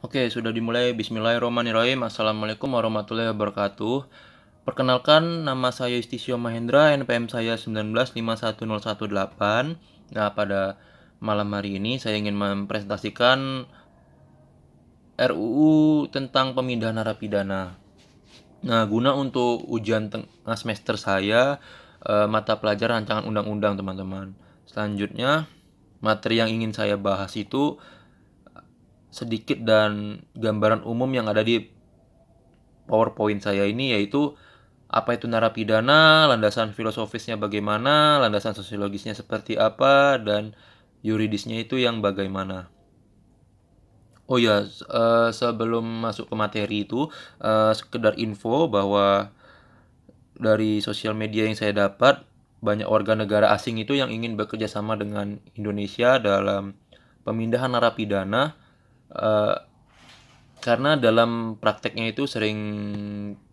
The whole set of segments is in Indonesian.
Oke, sudah dimulai. Bismillahirrahmanirrahim. Assalamualaikum warahmatullahi wabarakatuh. Perkenalkan, nama saya Yustisio Mahendra, NPM saya 1951018. Nah, pada malam hari ini saya ingin mempresentasikan RUU tentang pemindahan narapidana. Nah, guna untuk ujian tengah semester saya, mata pelajaran rancangan undang-undang, teman-teman. Selanjutnya, materi yang ingin saya bahas itu sedikit dan gambaran umum yang ada di PowerPoint saya ini, yaitu apa itu narapidana, landasan filosofisnya bagaimana, landasan sosiologisnya seperti apa, dan yuridisnya itu yang bagaimana. Oh ya, sebelum masuk ke materi itu, sekedar info bahwa dari sosial media yang saya dapat, banyak warga negara asing itu yang ingin bekerja sama dengan Indonesia dalam pemindahan narapidana. eh, Karena dalam prakteknya itu sering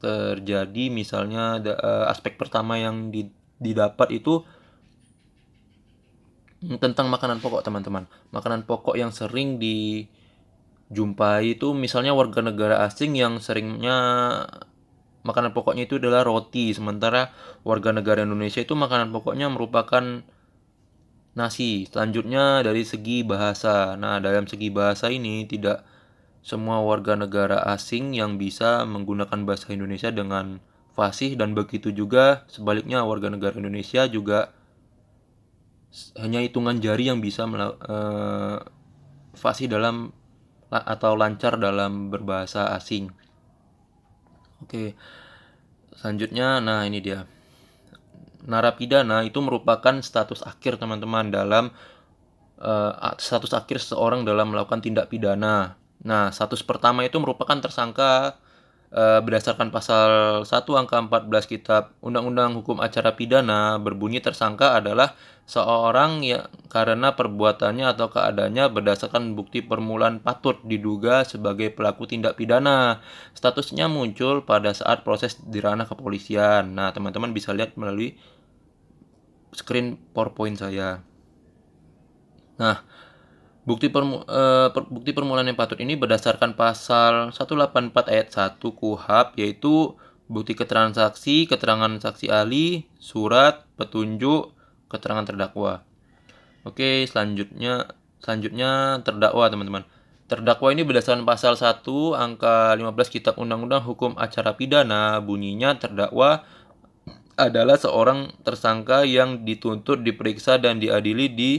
terjadi, misalnya aspek pertama yang didapat itu tentang makanan pokok, teman-teman. Makanan pokok yang sering dijumpai itu misalnya warga negara asing yang seringnya makanan pokoknya itu adalah roti, sementara warga negara Indonesia itu makanan pokoknya merupakan nasi. Selanjutnya dari segi bahasa. Nah, dalam segi bahasa ini tidak semua warga negara asing yang bisa menggunakan bahasa Indonesia dengan fasih, dan begitu juga sebaliknya warga negara Indonesia juga hanya hitungan jari yang bisa fasih dalam atau lancar dalam berbahasa asing. Oke, selanjutnya, nah ini dia. Narapidana itu merupakan status akhir, teman-teman, dalam status akhir seseorang dalam melakukan tindak pidana. Nah, status pertama itu merupakan tersangka berdasarkan pasal 1 angka 14 Kitab Undang-Undang Hukum Acara Pidana, berbunyi tersangka adalah seorang yang karena perbuatannya atau keadaannya berdasarkan bukti permulaan patut diduga sebagai pelaku tindak pidana. Statusnya muncul pada saat proses di ranah kepolisian. Nah, teman-teman bisa lihat melalui screen PowerPoint saya. Nah, bukti permulaan yang patut ini berdasarkan pasal 184 ayat 1 KUHP, yaitu bukti keterangan saksi, keterangan saksi ahli, surat, petunjuk, keterangan terdakwa. Oke, selanjutnya terdakwa, teman-teman. Terdakwa ini berdasarkan pasal 1 angka 15 Kitab Undang-Undang Hukum Acara Pidana, bunyinya terdakwa adalah seorang tersangka yang dituntut, diperiksa, dan diadili di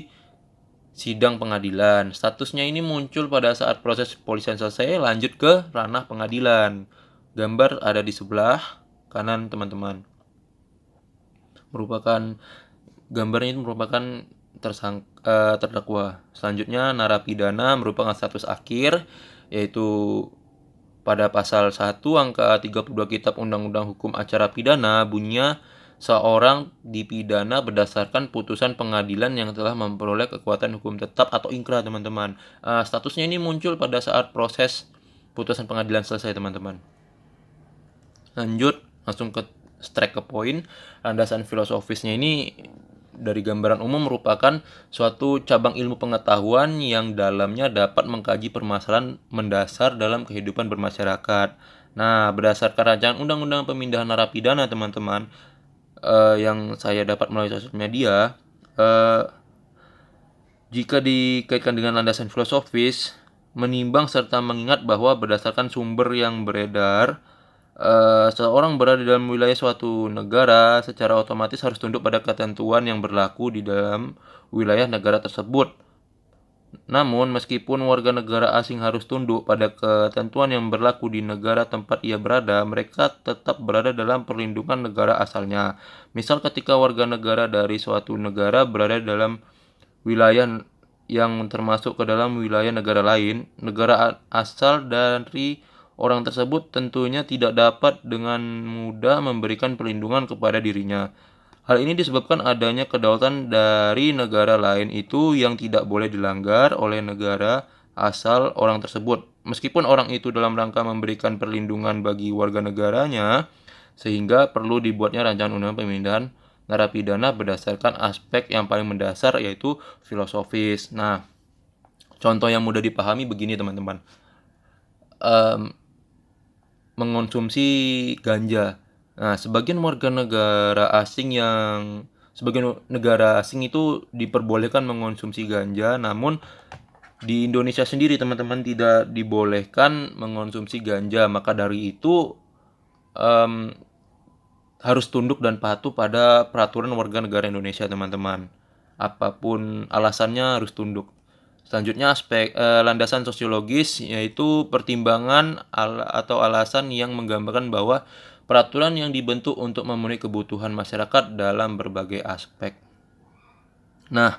sidang pengadilan. Statusnya ini muncul pada saat proses polisian selesai, lanjut ke ranah pengadilan. Gambar ada di sebelah kanan, teman-teman. Merupakan gambarnya itu merupakan terdakwa. Selanjutnya, narapidana merupakan status akhir, yaitu pada pasal 1 angka 32 Kitab Undang-Undang Hukum Acara Pidana, bunyinya seorang dipidana berdasarkan putusan pengadilan yang telah memperoleh kekuatan hukum tetap atau ingkrah, teman-teman. Statusnya ini muncul pada saat proses putusan pengadilan selesai, teman-teman. Lanjut, langsung ke strike ke poin. Landasan filosofisnya ini dari gambaran umum merupakan suatu cabang ilmu pengetahuan yang dalamnya dapat mengkaji permasalahan mendasar dalam kehidupan bermasyarakat. Nah, berdasarkan rancangan undang-undang pemindahan narapidana, teman-teman, yang saya dapat melalui sosial media, jika dikaitkan dengan landasan filosofis, menimbang serta mengingat bahwa berdasarkan sumber yang beredar, seseorang berada dalam wilayah suatu negara secara otomatis harus tunduk pada ketentuan yang berlaku di dalam wilayah negara tersebut. Namun, meskipun warga negara asing harus tunduk pada ketentuan yang berlaku di negara tempat ia berada, mereka tetap berada dalam perlindungan negara asalnya. Misal, ketika warga negara dari suatu negara berada dalam wilayah yang termasuk ke dalam wilayah negara lain, negara asal dari orang tersebut tentunya tidak dapat dengan mudah memberikan perlindungan kepada dirinya. Hal ini disebabkan adanya kedaulatan dari negara lain itu yang tidak boleh dilanggar oleh negara asal orang tersebut. Meskipun orang itu dalam rangka memberikan perlindungan bagi warga negaranya, sehingga perlu dibuatnya rancangan undang pemindahan narapidana berdasarkan aspek yang paling mendasar, yaitu filosofis. Nah, contoh yang mudah dipahami begini, teman-teman. mmm, mengonsumsi ganja. Nah, sebagian negara asing itu diperbolehkan mengonsumsi ganja, namun di Indonesia sendiri teman-teman tidak dibolehkan mengonsumsi ganja. Maka dari itu mmm, harus tunduk dan patuh pada peraturan warga negara Indonesia teman-teman. Apapun alasannya harus tunduk. Selanjutnya aspek landasan sosiologis, yaitu pertimbangan atau alasan yang menggambarkan bahwa peraturan yang dibentuk untuk memenuhi kebutuhan masyarakat dalam berbagai aspek. Nah,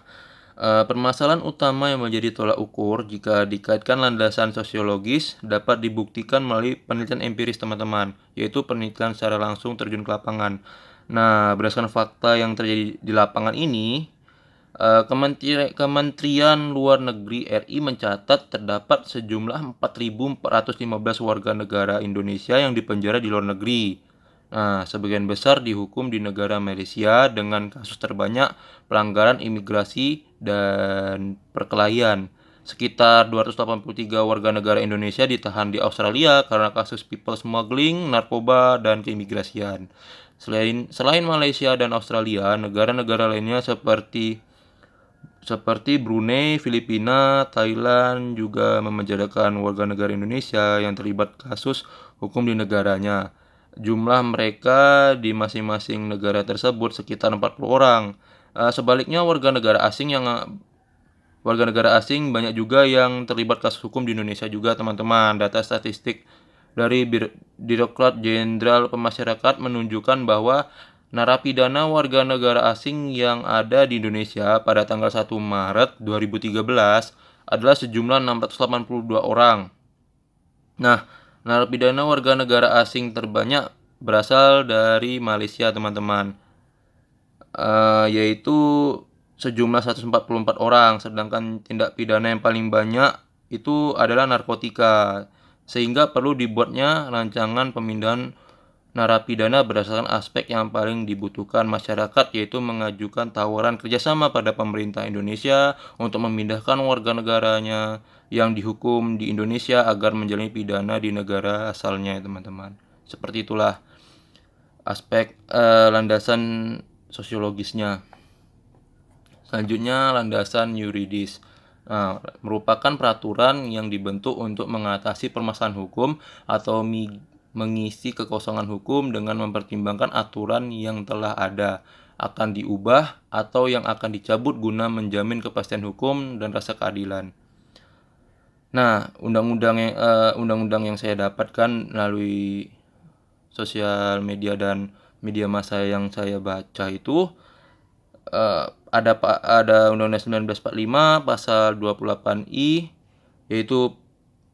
permasalahan utama yang menjadi tolak ukur jika dikaitkan landasan sosiologis dapat dibuktikan melalui penelitian empiris teman-teman, yaitu penelitian secara langsung terjun ke lapangan. Nah, berdasarkan fakta yang terjadi di lapangan ini, Kementerian Luar Negeri RI mencatat terdapat sejumlah 4.415 warga negara Indonesia yang dipenjara di luar negeri. Nah, sebagian besar dihukum di negara Malaysia dengan kasus terbanyak pelanggaran imigrasi dan perkelahian. Sekitar 283 warga negara Indonesia ditahan di Australia karena kasus people smuggling, narkoba, dan keimigrasian. Selain Malaysia dan Australia, negara-negara lainnya seperti Brunei, Filipina, Thailand juga memenjarakan warga negara Indonesia yang terlibat kasus hukum di negaranya. Jumlah mereka di masing-masing negara tersebut sekitar 40 orang. Sebaliknya warga negara asing banyak juga yang terlibat kasus hukum di Indonesia juga teman-teman. Data statistik dari Direktorat Jenderal Pemasyarakatan menunjukkan bahwa narapidana warga negara asing yang ada di Indonesia pada tanggal 1 Maret 2013 adalah sejumlah 682 orang. Nah, narapidana warga negara asing terbanyak berasal dari Malaysia, teman-teman. Yaitu sejumlah 144 orang, sedangkan tindak pidana yang paling banyak itu adalah narkotika. Sehingga perlu dibuatnya rancangan pemindahan narapidana berdasarkan aspek yang paling dibutuhkan masyarakat, yaitu mengajukan tawaran kerjasama pada pemerintah Indonesia untuk memindahkan warga negaranya yang dihukum di Indonesia agar menjalani pidana di negara asalnya, teman-teman. Seperti itulah aspek landasan sosiologisnya. Selanjutnya landasan yuridis. Nah, merupakan peraturan yang dibentuk untuk mengatasi permasalahan hukum atau mengisi kekosongan hukum dengan mempertimbangkan aturan yang telah ada, akan diubah, atau yang akan dicabut guna menjamin kepastian hukum dan rasa keadilan. Nah, undang-undang yang saya dapatkan melalui sosial media dan media massa yang saya baca itu ada Undang-Undang 1945 pasal 28I, yaitu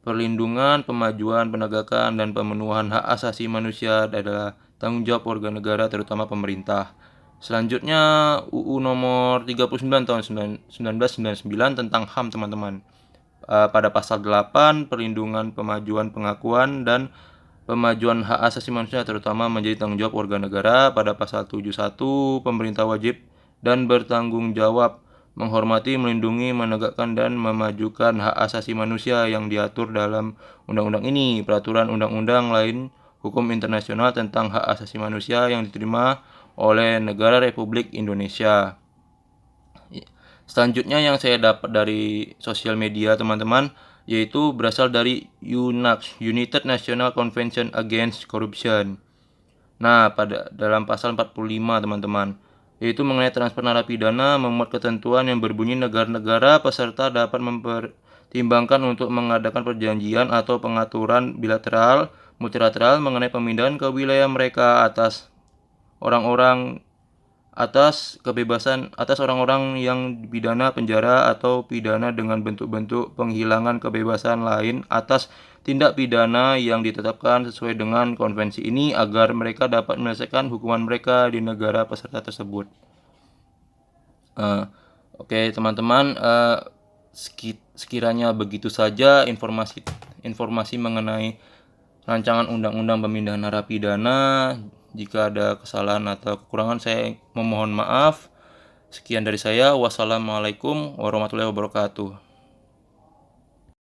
perlindungan, pemajuan, penegakan, dan pemenuhan hak asasi manusia adalah tanggung jawab warga negara, terutama pemerintah. Selanjutnya UU nomor 39 tahun 1999 tentang HAM, teman-teman. Pada pasal 8, perlindungan, pemajuan, pengakuan, dan pemajuan hak asasi manusia terutama menjadi tanggung jawab warga negara. Pada pasal 71, pemerintah wajib dan bertanggung jawab menghormati, melindungi, menegakkan, dan memajukan hak asasi manusia yang diatur dalam undang-undang ini, peraturan undang-undang lain, hukum internasional tentang hak asasi manusia yang diterima oleh negara Republik Indonesia. Selanjutnya yang saya dapat dari sosial media, teman-teman, yaitu berasal dari UNACS, United National Convention Against Corruption. Nah, dalam pasal 45, teman-teman, yaitu mengenai transfer narapidana, memuat ketentuan yang berbunyi negara-negara peserta dapat mempertimbangkan untuk mengadakan perjanjian atau pengaturan bilateral, multilateral mengenai pemindahan ke wilayah mereka atas orang-orang yang dipidana penjara atau pidana dengan bentuk-bentuk penghilangan kebebasan lain atas tindak pidana yang ditetapkan sesuai dengan konvensi ini agar mereka dapat menyelesaikan hukuman mereka di negara peserta tersebut. Oke, teman-teman, sekiranya begitu saja informasi mengenai rancangan undang-undang pemindahan narapidana. Jika ada kesalahan atau kekurangan, saya memohon maaf. Sekian dari saya. Wassalamualaikum warahmatullahi wabarakatuh.